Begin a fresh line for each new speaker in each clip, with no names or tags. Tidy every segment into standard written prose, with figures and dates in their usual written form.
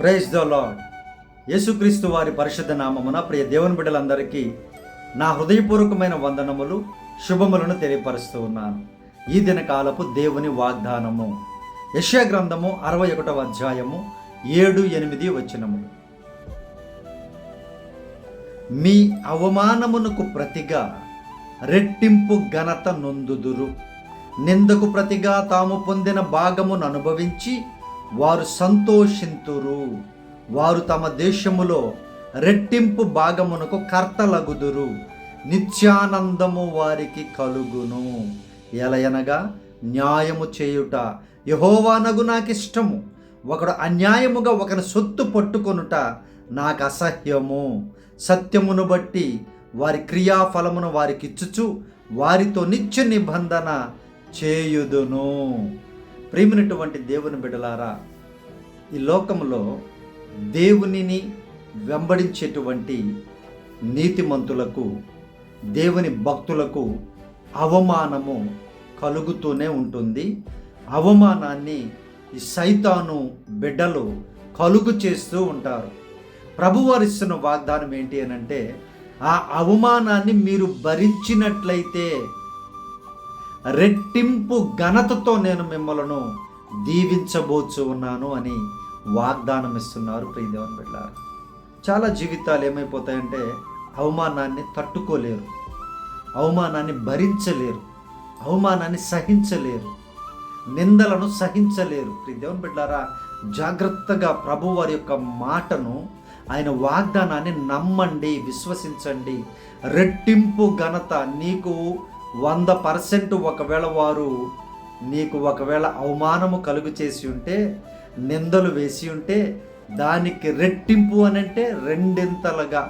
Praise the lord. యేసుక్రీస్తు వారి పరిశుద్ధ నామమున ప్రియ దేవుని బిడ్డలందరికీ నా హృదయపూర్వకమైన వందనములు, శుభములను తెలియపరుస్తూ ఉన్నాను. ఈ దినకాలపు దేవుని వాగ్దానము యెషయా గ్రంథము 61వ అధ్యాయము 7-8 వచనములు. మీ అవమానమునకు ప్రతిగా రెట్టింపు ఘనత నొందుదురు. నిందకు ప్రతిగా తాము పొందిన భాగమును అనుభవించి వారు సంతోషింతురు. వారు తమ దేశములో రెట్టింపు భాగమునకు కర్తలగుదురు. నిత్యానందము వారికి కలుగును. ఎలయనగా న్యాయము చేయుట యెహోవానగు నాకిష్టము. ఒకడు అన్యాయముగా ఒకని సొత్తు పట్టుకొనుట నాకు అసహ్యము. సత్యమును బట్టి వారి క్రియాఫలమును వారికిచ్చుచు వారితో నిత్య నిబంధన చేయుదును. ప్రియమైనటువంటి దేవుని బిడ్డలారా, ఈ లోకంలో దేవునిని వెంబడించేటువంటి నీతిమంతులకు, దేవుని భక్తులకు అవమానము కలుగుతూనే ఉంటుంది. అవమానాన్ని ఈ సైతాను బిడ్డలు కలుగు చేస్తూ ఉంటారు. ప్రభువారు ఇస్తున్న వాగ్దానం ఏంటి అని అంటే, ఆ అవమానాన్ని మీరు భరించినట్లయితే రెట్టింపు ఘనతతో నేను మిమ్మలను దీవించబోచు ఉన్నాను అని వాగ్దానం ఇస్తున్నారు. ప్రియదేవన్ బిడ్డలారా, చాలా జీవితాలు ఏమైపోతాయంటే అవమానాన్ని తట్టుకోలేరు, అవమానాన్ని భరించలేరు, అవమానాన్ని సహించలేరు, నిందలను సహించలేరు. ప్రియదేవన్ బిడ్డలారా, జాగ్రత్తగా ప్రభు వారి యొక్క మాటను, ఆయన వాగ్దానాన్ని నమ్మండి, విశ్వసించండి. రెట్టింపు ఘనత నీకు 100% ఒకవేళ వారు నీకు అవమానము కలుగు చేసి ఉంటే, నిందలు వేసి ఉంటే, దానికి రెట్టింపు అని అంటే రెండింతలుగా,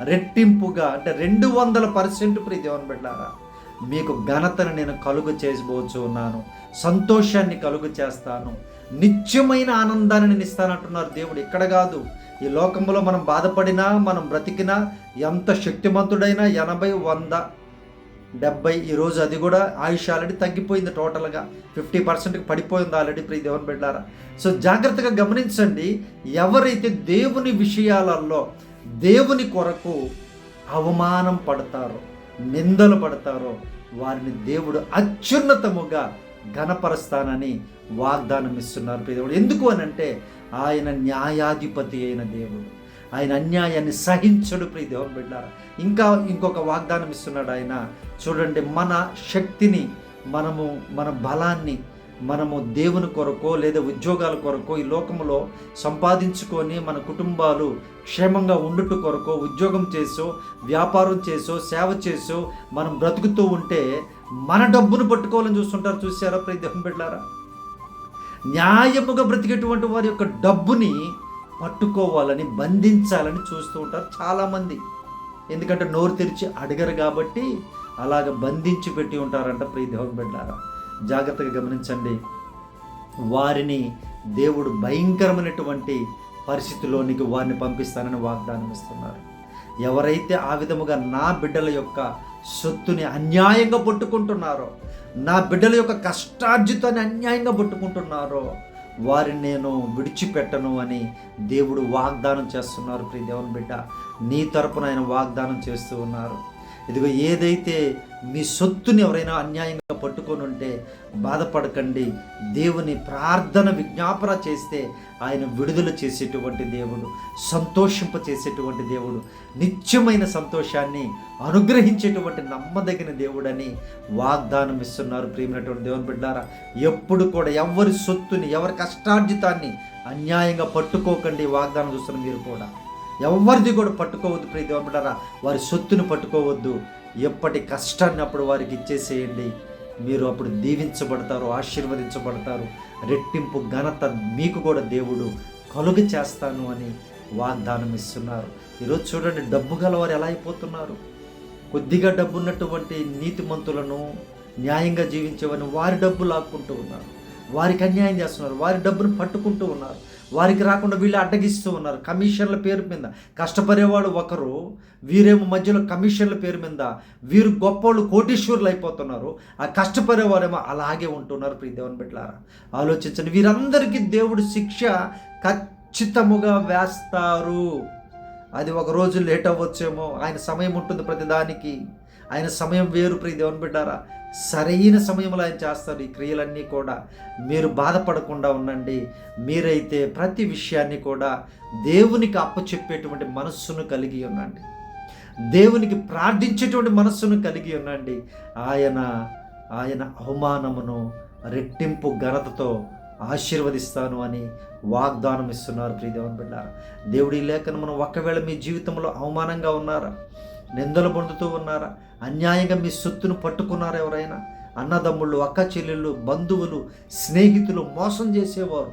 రెట్టింపుగా అంటే 200% ప్రియ దేవుని బిడ్డలారా, మీకు ఘనతను నేను కలుగు చేయబోచు ఉన్నాను. సంతోషాన్ని కలుగు చేస్తాను. నిత్యమైన ఆనందాన్ని నేను ఇస్తానంటున్నారు దేవుడు. ఇక్కడ కాదు, ఈ లోకంలో మనం బాధపడినా, మనం బ్రతికినా, ఎంత శక్తిమంతుడైనా 80, 100, 70, ఈరోజు అది కూడా ఆయుష్ ఆల్రెడీ తగ్గిపోయింది. టోటల్గా 50%కి పడిపోయింది ఆల్రెడీ. ప్రియ దేవుని బిడ్డలారా, సో జాగ్రత్తగా గమనించండి. ఎవరైతే దేవుని విషయాలలో దేవుని కొరకు అవమానం పడతారో, నిందలు పడతారో, వారిని దేవుడు అత్యున్నతముగా ఘనపరుస్తానని వాగ్దానం ఇస్తున్నారు ప్రియ దేవుడు. ఎందుకు అని అంటే ఆయన న్యాయాధిపతి అయిన దేవుడు. ఆయన అన్యాయాన్ని సహించడు ప్రియ దేవుని బిడ్డలారా. ఇంకొక వాగ్దానం ఇస్తున్నాడు ఆయన. చూడండి, మన శక్తిని, మన బలాన్ని మనము దేవుని కొరకో లేదా ఉద్యోగాల కొరకో ఈ లోకంలో సంపాదించుకొని మన కుటుంబాలు క్షేమంగా ఉండుట కొరకో, ఉద్యోగం చేసో, వ్యాపారం చేసో, సేవ చేసో మనం బ్రతుకుతూ ఉంటే మన డబ్బును పట్టుకోవాలని చూస్తుంటారు. చూసారా ప్రియ దేవుని బిడ్డలారా? న్యాయముగా బ్రతికేటువంటి వారి యొక్క డబ్బుని పట్టుకోవాలని, బంధించాలని చూస్తూ ఉంటారు చాలామంది. ఎందుకంటే నోరు తెరిచి అడగరు కాబట్టి అలాగ బంధించి పెట్టి ఉంటారంట ప్రియ దేవుని బిడ్డలారా. జాగ్రత్తగా గమనించండి. వారిని దేవుడు భయంకరమైనటువంటి పరిస్థితిలోనికి వారిని పంపిస్తానని వాగ్దానం ఇస్తున్నారు. ఎవరైతే ఆ విధముగా నా బిడ్డల యొక్క సొత్తుని అన్యాయంగా పట్టుకుంటున్నారో, నా బిడ్డల యొక్క కష్టార్జితాన్ని అన్యాయంగా పట్టుకుంటున్నారో, వారిని నేను విడిచిపెట్టను అని దేవుడు వాగ్దానం చేస్తున్నారు. ప్రియ దేవుని బిడ్డ, నీ తరపున ఆయన వాగ్దానం చేస్తూ ఉన్నారు. ఇదిగో, ఏదైతే మీ సొత్తుని ఎవరైనా అన్యాయంగా పట్టుకొని ఉంటే బాధపడకండి. దేవుని ప్రార్థన, విజ్ఞాపన చేస్తే ఆయన విడుదల చేసేటువంటి దేవుడు, సంతోషింప చేసేటువంటి దేవుడు, నిత్యమైన సంతోషాన్ని అనుగ్రహించేటువంటి నమ్మదగిన దేవుడని వాగ్దానం ఇస్తున్నారు. ప్రియమైనటువంటి దేవుని బిడ్డారా, ఎప్పుడు కూడా ఎవరి సొత్తుని, ఎవరి కష్టార్జితాన్ని అన్యాయంగా పట్టుకోకండి. వాగ్దానం చూస్తున్న మీరు కూడా ఎవరిది కూడా పట్టుకోవద్దు ప్రియ దేవుని బిడ్డలారా. వారి సొత్తును పట్టుకోవద్దు. ఎప్పటి కష్టాన్ని అప్పుడు వారికి ఇచ్చేసేయండి. మీరు అప్పుడు దీవించబడతారు, ఆశీర్వదించబడతారు. రెట్టింపు ఘనత మీకు కూడా దేవుడు కలుగ చేస్తాను అని వాగ్దానం ఇస్తున్నారు. ఈరోజు చూడండి, డబ్బు గలవారు ఎలా అయిపోతున్నారు. కొద్దిగా డబ్బు ఉన్నటువంటి నీతిమంతులను, న్యాయంగా జీవించేవారిని వారి డబ్బు లాక్కుంటూ ఉన్నారు, వారికి అన్యాయం చేస్తున్నారు, వారి డబ్బును పట్టుకుంటూ ఉన్నారు, వారికి రాకుండా వీళ్ళు అడ్డగిస్తూ ఉన్నారు. కమిషన్ల పేరు మీద కష్టపడేవాడు ఒకరు, వీరేమో మధ్యలో కమిషన్ల పేరు మీద వీరు గొప్పవాళ్ళు, కోటీశ్వరులు అయిపోతున్నారు. ఆ కష్టపడేవారేమో అలాగే ఉంటున్నారు. ప్రియ దేవుని బిడ్డలారా, ఆలోచించండి. వీరందరికీ దేవుడు శిక్ష ఖచ్చితముగా వేస్తారు. అది ఒక రోజు లేట్ అవ్వచ్చేమో, ఆయన సమయం ఉంటుంది ప్రతిదానికి. ఆయన సమయం వేరు ప్రియ దేవుని బిడ్డారా. సరైన సమయంలో ఆయన చేస్తారు ఈ క్రియలన్నీ కూడా. మీరు బాధపడకుండా ఉండండి. మీరైతే ప్రతి విషయాన్ని కూడా దేవునికి అప్పచెప్పేటువంటి మనస్సును కలిగి ఉండండి. దేవునికి ప్రార్థించేటువంటి మనస్సును కలిగి ఉండండి. ఆయన అవమానమును రెట్టింపు ఘనతతో ఆశీర్వదిస్తాను అని వాగ్దానం ఇస్తున్నారు ప్రియ దేవుని బిడ్డారా. దేవుడి లేఖనమును ఒకవేళ మీ జీవితంలో అవమానంగా ఉన్నారా, నిందలు పొందుతూ ఉన్నారా, అన్యాయంగా మీ సొత్తును పట్టుకున్నారా, ఎవరైనా అన్నదమ్ముళ్ళు, అక్క చెల్లెళ్ళు, బంధువులు, స్నేహితులు మోసం చేసేవారు,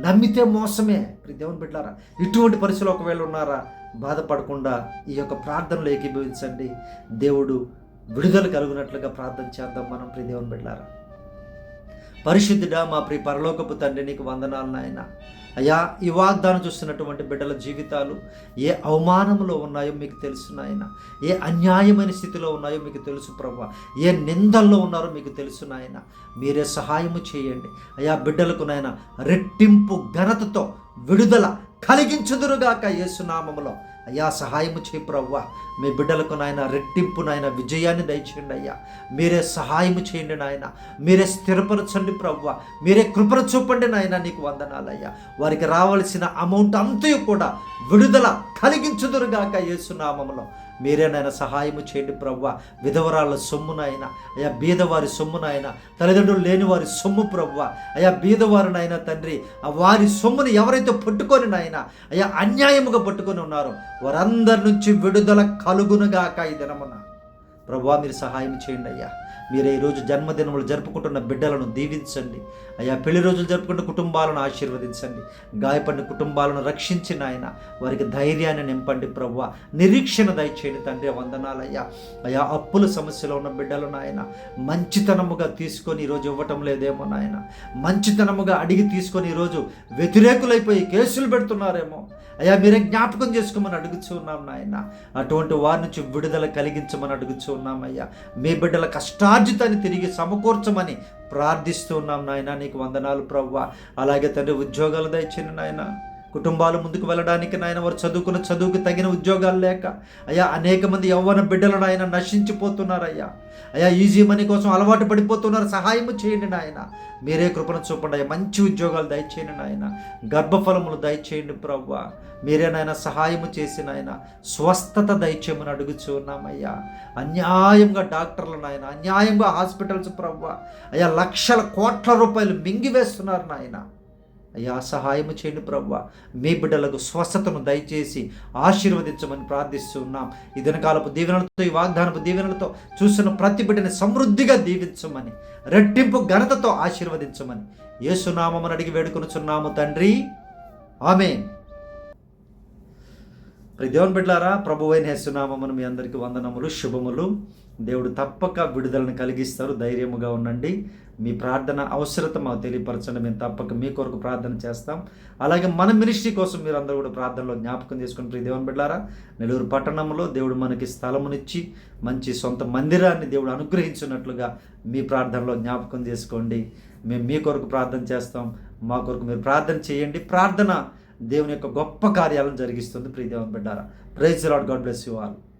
నమ్మితే మోసమే ప్రియ దేవుని బిడ్డారా. ఇటువంటి పరిస్థితులు ఒకవేళ ఉన్నారా, బాధపడకుండా ఈ యొక్క ప్రార్థనలో ఏకీభవించండి. దేవుడు విడుదల కలుగునట్లుగా ప్రార్థన చేద్దాం మనం ప్రియ దేవుని బిడ్డారా. పరిశుద్ధుడా మా ప్రియ పరలోకపు తండ్రి, నీకు వందనాలు నాయన. అయ్యా, ఈ వాగ్దానం చూస్తున్నటువంటి బిడ్డల జీవితాలు ఏ అవమానంలో ఉన్నాయో మీకు తెలుసు నాయన. ఏ అన్యాయమైన స్థితిలో ఉన్నాయో మీకు తెలుసు ప్రభువా. ఏ నిందల్లో ఉన్నారో మీకు తెలుసు నాయన. మీరే సహాయము చేయండి అయ్యా. బిడ్డలకు నాయన రెట్టింపు ఘనతతో విడుదల కలిగించుదురుగాక యేసునామములో. అయ్యా, సహాయము చేయి ప్రభువా. మీ బిడ్డలకు నాయన రెట్టింపు నాయన విజయాన్ని దయచేయండి అయ్యా. మీరే సహాయము చేయండి నాయన. మీరే స్థిరపరచండి ప్రభువా. మీరే కృపను చూపండి నాయన. నీకు వందనాలయ్యా. వారికి రావాల్సిన అమౌంట్ అంతయు కూడా విడుదల కలిగించుదురుగాక యేసునామములో. మీరే నాయన సహాయము చేయండి ప్రభువా. విధవరాళ్ళ సొమ్ము నాయన అయ్యా, బీదవారి సొమ్ము నాయన, తల్లిదండ్రులు లేని వారి సొమ్ము ప్రభువా. అయ్యా, బీదవారు నాయన తండ్రి, వారి సొమ్ముని ఎవరైతే పట్టుకొని నాయన అయ్యా అన్యాయముగా పట్టుకొని ఉన్నారో వారందరి నుంచి విడుదల కలుగునుగాక ఈ దినమున ప్రభువా. మీరు సహాయం చేయండి అయ్యా. మీరే ఈరోజు జన్మదినములు జరుపుకుంటున్న బిడ్డలను దీవించండి అయ్యా. పెళ్లి రోజులు జరుపుకుంటున్న కుటుంబాలను ఆశీర్వదించండి. గాయపడిన కుటుంబాలను రక్షించిన ఆయన వారికి ధైర్యాన్ని నింపండి ప్రభువా. నిరీక్షణ దయచేయండి తండ్రి. వందనాలయ్యా. అయ్యా, అప్పుల సమస్యలో ఉన్న బిడ్డలు నాయన మంచితనముగా తీసుకొని ఈరోజు ఇవ్వటం లేదేమో నాయన. మంచితనముగా అడిగి తీసుకొని ఈరోజు వ్యతిరేకులైపోయి కేసులు పెడుతున్నారేమో అయ్యా. మీరే జ్ఞాపకం చేసుకోమని అడుగుచూ ఉన్నాం నాయన. అటువంటి వారి నుంచి విడుదల కలిగించమని అడుగుచూ ఉన్నామయ్యా. మీ బిడ్డల కష్టార్జితాన్ని తిరిగి సమకూర్చమని ప్రార్థిస్తూ ఉన్నాం నాయన. నీకు వందనాలు ప్రభువా. అలాగే తండ్రి ఉద్యోగాలు దయచేయండి నాయన. కుటుంబాలు ముందుకు వెళ్ళడానికి నాయన వారు చదువుకున్న చదువుకు తగిన ఉద్యోగాలు లేక అయ్యా అనేక మంది యవ్వన బిడ్డలు నాయన నశించిపోతున్నారయ్యా. అయ్యా, ఈజీ మనీ కోసం అలవాటు పడిపోతున్నారు. సహాయము చేయండి నాయన. మీరే కృపను చూపండి అయ్యా. మంచి ఉద్యోగాలు దయచేయండి నాయన. గర్భఫలములు దయచేయండి ప్రభువా. మీరే నాయన సహాయము చేసి నాయన స్వస్థత దయచేయమని అడుగుచూ ఉన్నామయ్యా. అన్యాయంగా డాక్టర్లు నాయన, అన్యాయంగా హాస్పిటల్స్ ప్రభువా అయ్యా లక్షల కోట్ల రూపాయలు మింగివేస్తున్నారు నాయన. అయ్యా, సహాయము చేయండి ప్రభువా. మీ బిడ్డలకు స్వస్థతను దయచేసి ఆశీర్వదించమని ప్రార్థిస్తూ ఉన్నాం. ఈ దినకాలపు దీవెనలతో, ఈ వాగ్దానపు దీవెనలతో చూస్తున్న ప్రతి బిడ్డని సమృద్ధిగా దీవించమని, రెట్టింపు ఘనతతో ఆశీర్వదించమని యేసునామమున అడిగి వేడుకొనుచున్నాము తండ్రి. ఆమేన్. దేవుని బిడ్డలారా, ప్రభువైన యేసునామమున మీ అందరికీ వందనములు, శుభములు. దేవుడు తప్పక విడుదలను కలిగిస్తారు. ధైర్యముగా ఉండండి. మీ ప్రార్థన అవసరత మాకు తెలియపరచండి. మేము తప్పక మీ కొరకు ప్రార్థన చేస్తాం. అలాగే మన మినిస్ట్రీ కోసం మీరు అందరూ కూడా ప్రార్థనలో జ్ఞాపకం చేసుకుని ప్రియ దేవుని బిడ్డలారా, నెల్లూరు పట్టణంలో దేవుడు మనకి స్థలమునిచ్చి మంచి సొంత మందిరాన్ని దేవుడు అనుగ్రహించినట్లుగా మీ ప్రార్థనలో జ్ఞాపకం చేసుకోండి. మేము మీ కొరకు ప్రార్థన చేస్తాం. మా కొరకు మీరు ప్రార్థన చేయండి. ప్రార్థన దేవుని యొక్క గొప్ప కార్యాలను జరిగిస్తుంది ప్రియ దేవుని బిడ్డలారా. Praise the Lord. God bless you all.